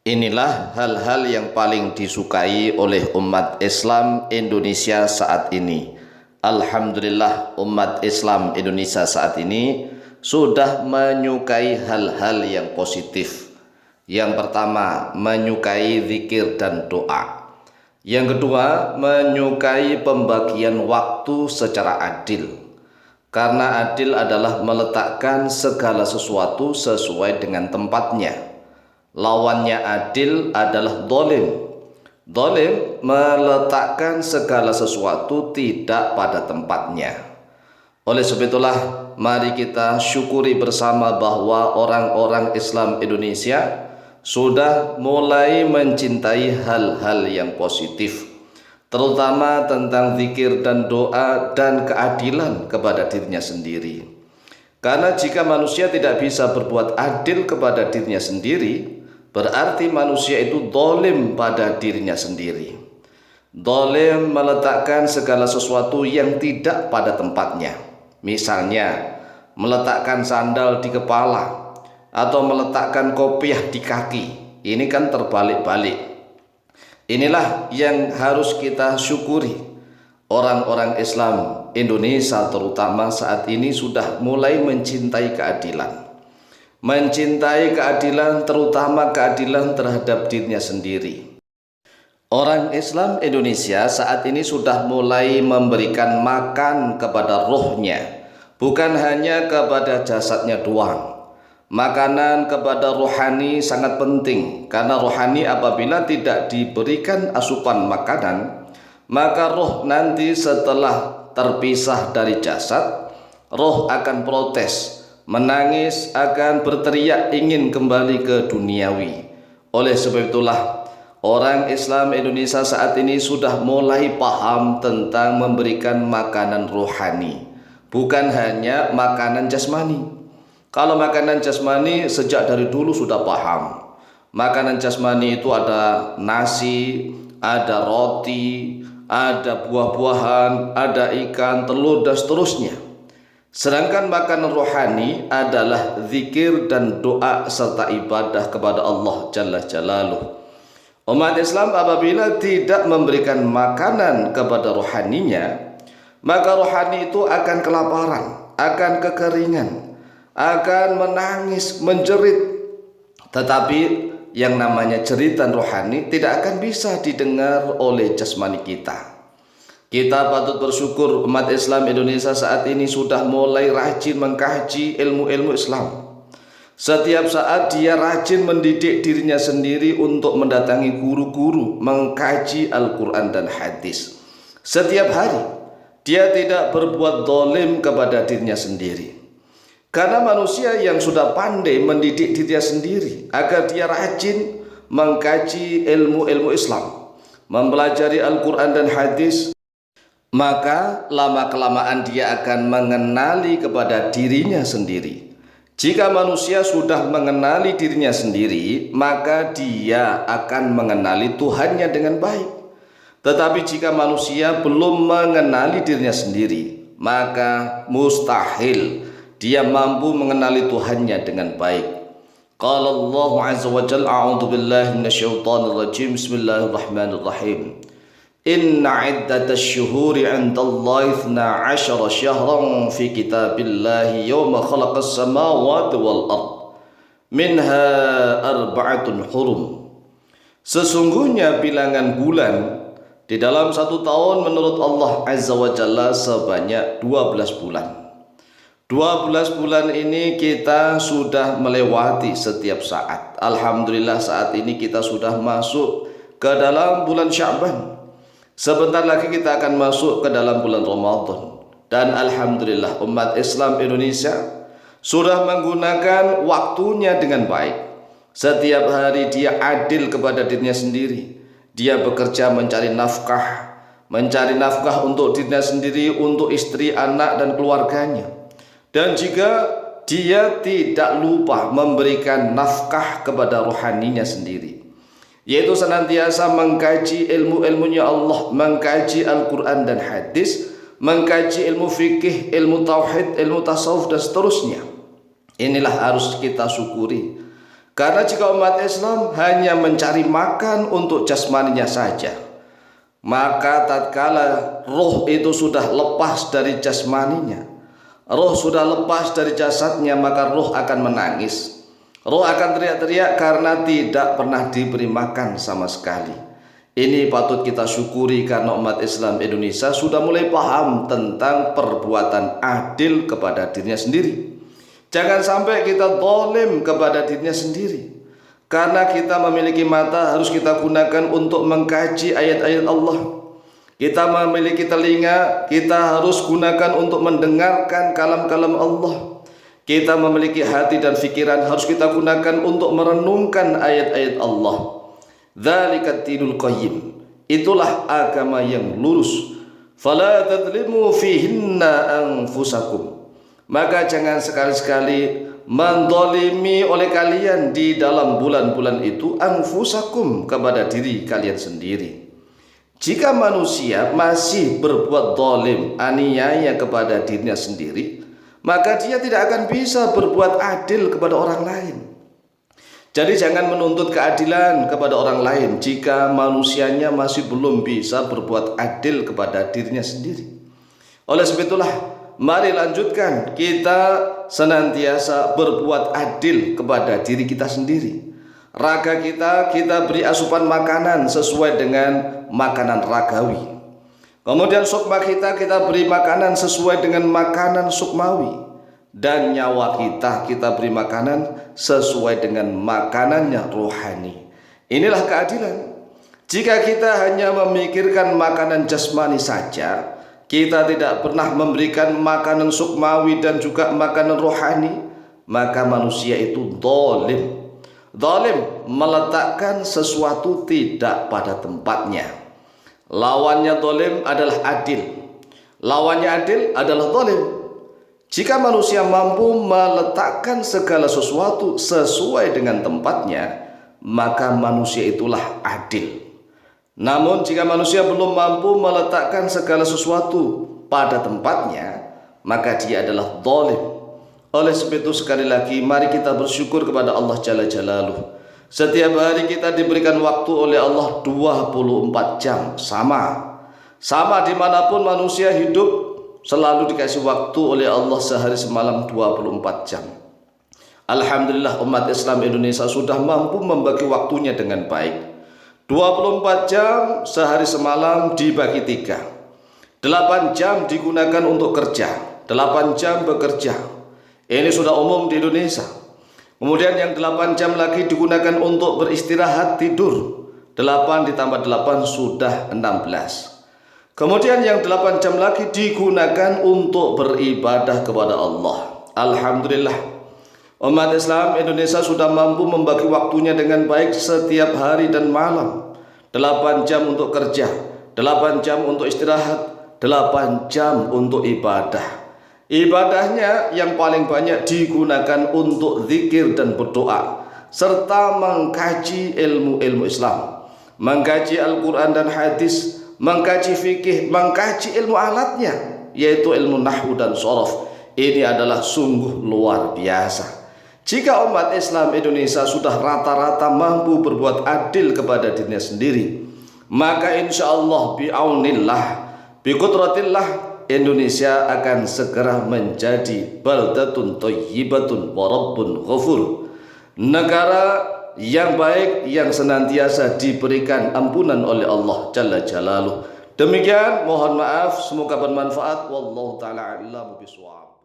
Inilah hal-hal yang paling disukai oleh umat Islam Indonesia saat ini. Alhamdulillah, umat Islam Indonesia saat ini sudah menyukai hal-hal yang positif. Yang pertama, menyukai zikir dan doa. Yang kedua, menyukai pembagian waktu secara adil. Karena adil adalah meletakkan segala sesuatu sesuai dengan tempatnya. Lawannya adil adalah dolim. Dolim meletakkan segala sesuatu tidak pada tempatnya. Oleh sebab itulah, mari kita syukuri bersama bahwa orang-orang Islam Indonesia sudah mulai mencintai hal-hal yang positif, terutama tentang zikir dan doa dan keadilan kepada dirinya sendiri. Karena jika manusia tidak bisa berbuat adil kepada dirinya sendiri, berarti manusia itu dolim pada dirinya sendiri. Dolim meletakkan segala sesuatu yang tidak pada tempatnya. Misalnya, meletakkan sandal di kepala atau meletakkan kopiah di kaki. Ini kan terbalik-balik. Inilah yang harus kita syukuri. Orang-orang Islam Indonesia terutama saat ini sudah mulai mencintai keadilan. Mencintai keadilan, terutama keadilan terhadap dirinya sendiri. Orang Islam Indonesia saat ini sudah mulai memberikan makan kepada rohnya, bukan hanya kepada jasadnya doang. Makanan kepada rohani sangat penting, karena rohani apabila tidak diberikan asupan makanan, maka roh nanti setelah terpisah dari jasad, roh akan protes, menangis, akan berteriak ingin kembali ke duniawi. Oleh sebab itulah, orang Islam Indonesia saat ini sudah mulai paham tentang memberikan makanan rohani, bukan hanya makanan jasmani. Kalau makanan jasmani sejak dari dulu sudah paham. Makanan jasmani itu ada nasi, ada roti, ada buah-buahan, ada ikan, telur, dan seterusnya. Sedangkan makanan rohani adalah zikir dan doa serta ibadah kepada Allah Jalla Jalaluh. Umat Islam apabila tidak memberikan makanan kepada rohaninya, maka rohani itu akan kelaparan, akan kekeringan, akan menangis, menjerit. Tetapi yang namanya jeritan rohani tidak akan bisa didengar oleh jasmani kita. Kita patut bersyukur umat Islam Indonesia saat ini sudah mulai rajin mengkaji ilmu-ilmu Islam. Setiap saat dia rajin mendidik dirinya sendiri untuk mendatangi guru-guru, mengkaji Al-Quran dan hadis. Setiap hari dia tidak berbuat dolim kepada dirinya sendiri. Karena manusia yang sudah pandai mendidik dirinya sendiri agar dia rajin mengkaji ilmu-ilmu Islam, mempelajari Al-Quran dan hadis, maka lama-kelamaan dia akan mengenali kepada dirinya sendiri. Jika manusia sudah mengenali dirinya sendiri, maka dia akan mengenali Tuhannya dengan baik. Tetapi jika manusia belum mengenali dirinya sendiri, maka mustahil dia mampu mengenali Tuhannya dengan baik. Qala Allah Azza wa Jalla, a'udzu billahi minasyaitonir rajim, bismillahirrahmanirrahim. Inna iddatasy syuhuri 'indallahi 12 syahran fi kitabillahi yawma khalaqas samawati wal ard minha arba'atun hurum. Sesungguhnya bilangan bulan di dalam satu tahun menurut Allah Azza wa Jalla sebanyak 12 bulan. 12 bulan ini kita sudah melewati setiap saat. Alhamdulillah saat ini kita sudah masuk ke dalam bulan Sya'ban. Sebentar lagi kita akan masuk ke dalam bulan Ramadan. Dan alhamdulillah umat Islam Indonesia sudah menggunakan waktunya dengan baik. Setiap hari dia adil kepada dirinya sendiri. Dia bekerja mencari nafkah untuk dirinya sendiri, untuk istri, anak, dan keluarganya. Dan jika dia tidak lupa memberikan nafkah kepada rohaninya sendiri, yaitu senantiasa mengkaji ilmu-ilmunya Allah, mengkaji Al-Quran dan hadis, mengkaji ilmu fikih, ilmu tauhid, ilmu tasawuf, dan seterusnya. Inilah harus kita syukuri. Karena jika umat Islam hanya mencari makan untuk jasmaninya saja, maka tatkala roh itu sudah lepas dari jasmaninya, roh sudah lepas dari jasadnya, maka roh akan menangis, roh akan teriak-teriak karena tidak pernah diberi makan sama sekali. Ini patut kita syukuri karena umat Islam Indonesia sudah mulai paham tentang perbuatan adil kepada dirinya sendiri. Jangan sampai kita zalim kepada dirinya sendiri. Karena kita memiliki mata, harus kita gunakan untuk mengkaji ayat-ayat Allah. Kita memiliki telinga, kita harus gunakan untuk mendengarkan kalam-kalam Allah. Kita memiliki hati dan pikiran, harus kita gunakan untuk merenungkan ayat-ayat Allah. Dzalika dinul qayyim. Itulah agama yang lurus. Fala tadzlimu fihinna anfusakum. Maka jangan sekali-sekali mendolimi oleh kalian di dalam bulan-bulan itu anfusakum, kepada diri kalian sendiri. Jika manusia masih berbuat dolim, aniaya kepada dirinya sendiri, maka dia tidak akan bisa berbuat adil kepada orang lain. Jadi jangan menuntut keadilan kepada orang lain jika manusianya masih belum bisa berbuat adil kepada dirinya sendiri. Oleh sebab itulah, mari lanjutkan kita senantiasa berbuat adil kepada diri kita sendiri. Raga kita beri asupan makanan sesuai dengan makanan ragawi. Kemudian sukma kita beri makanan sesuai dengan makanan sukmawi. Dan nyawa kita beri makanan sesuai dengan makanannya rohani. Inilah keadilan. Jika kita hanya memikirkan makanan jasmani saja, kita tidak pernah memberikan makanan sukmawi dan juga makanan rohani, maka manusia itu zalim. Zalim meletakkan sesuatu tidak pada tempatnya. Lawannya zalim adalah adil. Lawannya adil adalah zalim. Jika manusia mampu meletakkan segala sesuatu sesuai dengan tempatnya, maka manusia itulah adil. Namun jika manusia belum mampu meletakkan segala sesuatu pada tempatnya, maka dia adalah zalim. Oleh sebab itu sekali lagi mari kita bersyukur kepada Allah Jalla Jalaluh. Setiap hari kita diberikan waktu oleh Allah 24 jam, sama dimanapun manusia hidup, selalu dikasih waktu oleh Allah sehari semalam 24 jam. Alhamdulillah umat Islam Indonesia sudah mampu membagi waktunya dengan baik. 24 jam sehari semalam dibagi 3. 8 jam digunakan untuk kerja, 8 jam bekerja. Ini sudah umum di Indonesia. Kemudian yang 8 jam lagi digunakan untuk beristirahat tidur. 8 ditambah 8 sudah 16. Kemudian yang 8 jam lagi digunakan untuk beribadah kepada Allah. Alhamdulillah, umat Islam Indonesia sudah mampu membagi waktunya dengan baik setiap hari dan malam. 8 jam untuk kerja, 8 jam untuk istirahat, 8 jam untuk ibadah. Ibadahnya yang paling banyak digunakan untuk zikir dan berdoa, serta mengkaji ilmu-ilmu Islam, mengkaji Al-Quran dan hadis, mengkaji fikih, mengkaji ilmu alatnya, yaitu ilmu nahwu dan shorof. Ini adalah sungguh luar biasa. Jika umat Islam Indonesia sudah rata-rata mampu berbuat adil kepada dirinya sendiri, maka insya Allah bi'aunillah, biqudratillah, Indonesia akan segera menjadi baldatun thayyibatun wa rabbun ghafur, negara yang baik yang senantiasa diberikan ampunan oleh Allah Jalla Jalaluh. Demikian, mohon maaf, semoga bermanfaat. Wallahu ta'ala a'lamu bishawab.